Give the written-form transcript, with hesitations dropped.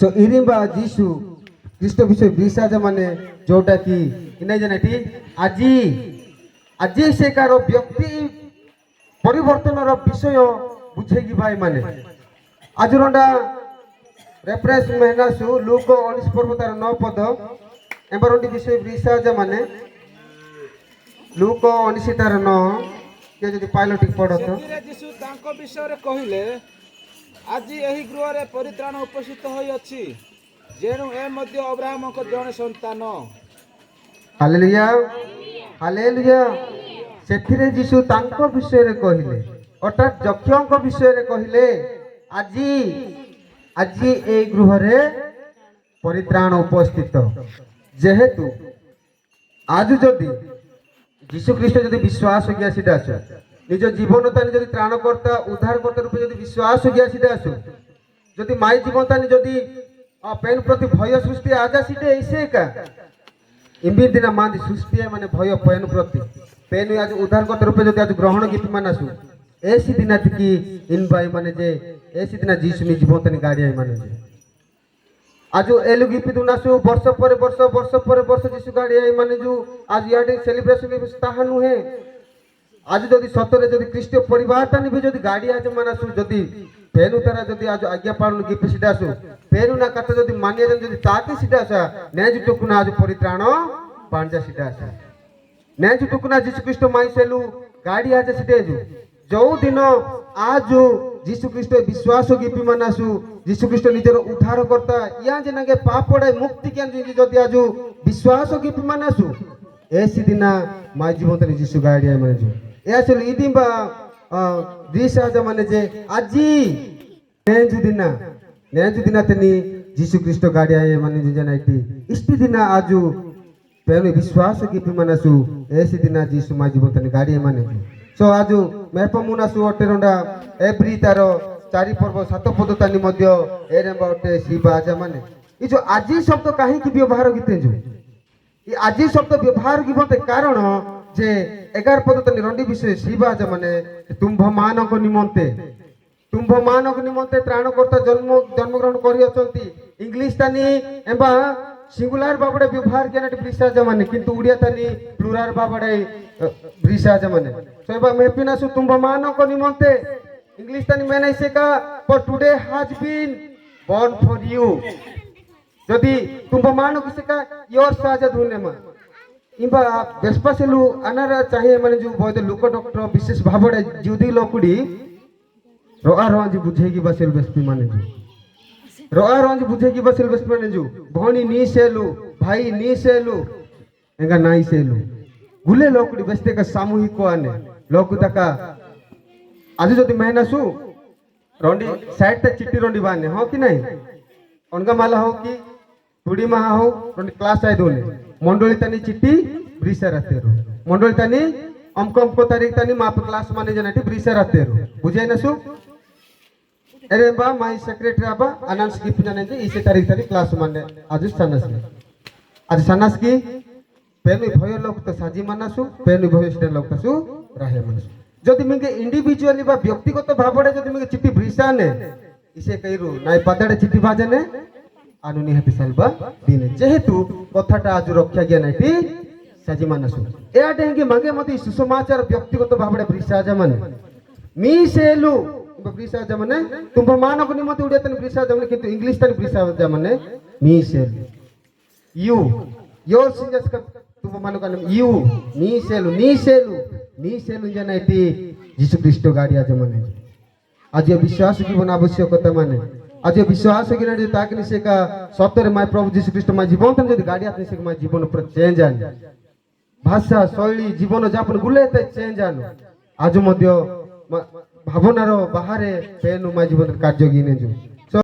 सो इरिबा जीशु ख्रीष्ट विषय विश्वास माने जोटा कि इना जनेटी आजी आजी से कारो व्यक्ति परिवर्तन रो विषय बुझेगी भाई माने आज रंडा रेफरेंस मेहना सु लूक 19 पर्वतार 9 पद एम्बरंडी विषय विश्वास माने लूक 19 तार 9 के जदि पाइलट पढ़ो तो यीशु तांको विषय रे कहिले आज एही गृह रे परित्राण उपस्थित होई अछि जेनु ए मध्य अब्राहम को जने संतान। हालेलुया हालेलुया सेथिरे यीशु तांको विषय रे कहिले अर्थात जक्षों विषय रे कहिले आजी आजी ए गृह रे परित्राण उपस्थित जेहेतु आज जदि यीशु ख्रीष्ट जदि विश्वास हो गया सीधा आसो निज जीवन तानी जदि त्राणकर्ता उद्धारकर्ता रूपे जदि विश्वास हो गया सीधा आसो जदि माई जीवन तानी जदि पेन प्रति भय सृष्टि आजा सीधे ऐसे का इम्बिर दिना मांदी सृष्टि है माने भय पेन प्रति पेन आज उद्धारकर्ता रूपे जदि आज ग्रहण गिफ्ट मानासु ऐसी दिना की इन भाई माने जे ऐसी दिना जीसु नि जीवन तानी गाड़ी आई माने जे आज एलु गिफ्ट दुनासु वर्ष पर वर्ष जीसु गाड़ी आई माने जो आज याडे सेलिब्रेशन ताहा नुहे आज जदि सतरे जदि ख्रीष्ट परिवार तानी भी जदि गाड़ी आज मानासु जदि पेनु तारा जदि आज आज्ञा पालन गिफ्ट सिडासु पेनु ना कथा जदि मानिया जदि ताके सिडासा ने जुटकुना आज परित्राण पांजा सिडासा ने जुटकुना जीसु ख्रीष्ट माई सेलु गाड़ी आज सिडेजु जो दिन आज जीसु ख्रीष्ट विश्वास गिपी मानासु जीसु ख्रीष्ट निजर उद्धार करता या जनागे पाप पड़े मुक्ति के जदि आज विश्वास गिपी मानासु ऐसी दिना माई जीवन तनी जीसु गाड़ी आई माने या चलो इदिबा दिशा माने जे आजी नेजु दिना तनी जीसु ख्रीष्ट गाड़ी आई माने जे जनाइती इष्टि दिना आजु पेनु विश्वास गिपी मानासु ऐसी दिना जीसु माई जीवन तनी गाड़ी आई माने सो आजु मेरप मुनासु अटे रंडा एब्री तारो 4 पर्व 7 पद तानी मध्य एरेबा अटे शिवा आजा माने ई जो आजी शब्द काहे की व्यवहार गिते जो ई आजी शब्द व्यवहार गिबते कारण जे 11 पद तानी रंडी विषय शिवा आजा माने तुम्भमानक निमंते त्राणकर्ता जन्म ग्रहण करि अछंती इंग्लिश तानी एबा सिंगुलर बाबडे व्यवहार केनाटी ब्रिसाजा माने किंतु उडिया तानी प्लुराल बाबडे ब्रिसाजा माने सोबा मेपिना सु तुम्भमानक निमंते इंग्लिश तानी मैंने से का पर today has been born for you जदि तुम्भमानक से का योर साजा धुने मा इबा बेस्पासेलु अनारा चाहिए माने जो बहुत लोक डॉक्टर विशेष भाबडे जुदी लोकुडी रोआ रोंज बुझेगी बसेल बेस्पी माने जो रोआ रोंज बुझेगी बसेल बेस्पी माने जो भणी नी सेलु भाई नी सेलु एंगा नाई सेलु गुले लोकुडी बेस्ते का सामूहिक आने लोकु तका आज जदि मेहनसु रंडी साइड ते चिट्टी रंडी बाने हो कि नहीं अनगा माला हो कि टुडी महा हो रंडी क्लास आइ दोले मंडली तानी चिट्टी ब्रिसा रातेरो मंडली तानी अमको तारीख तानी माप क्लास माने जनाटी ब्रिसा रातेरो बुझाइ नसु अरे बा माई सेक्रेटरी आबा अनाउंस की पिनाने जे इसे तारीख तानी क्लास माने आज सनस की पेनु भय लोक तो साजी मानसु पेनु भय स्टे लोक तसु राहे मानसु जदि मिगे इंडिविजुअली बा व्यक्तिगत भाबडे जदि मिगे चिट्ठी ब्रिसाने इसे कइरु नाइ पदाडे चिट्ठी भाजने आनु निहति सलबा दिने जेहेतु कथाटा आज रक्षा गया नाइटी साजी मानसु ए आडेंगे मागे मते सुसमाचार व्यक्तिगत भाबडे ब्रिसाजा माने मी सेलु ब्रिसाजा माने तुम मानक निमते उडिया तन ब्रिसाजा माने किंतु इंग्लिश तन ब्रिसाजा माने मी सेलु यू योर सिंगस का तुम मानो का यू नी सेलु जनाइती जीसु ख्रीष्ट गाड़ी आज माने आज विश्वास जीवन आवश्यकता माने आज विश्वास की ना ताकि से का सत्तर माय प्रभु जीसु ख्रीष्ट माय जीवन तन जदि गाड़ी आते से माय जीवन पर चेंज आने भाषा शैली जीवन यापन गुले ते चेंज आनो आज मध्य भावनार बाहर पेनु माय जीवन कार्य गिने जो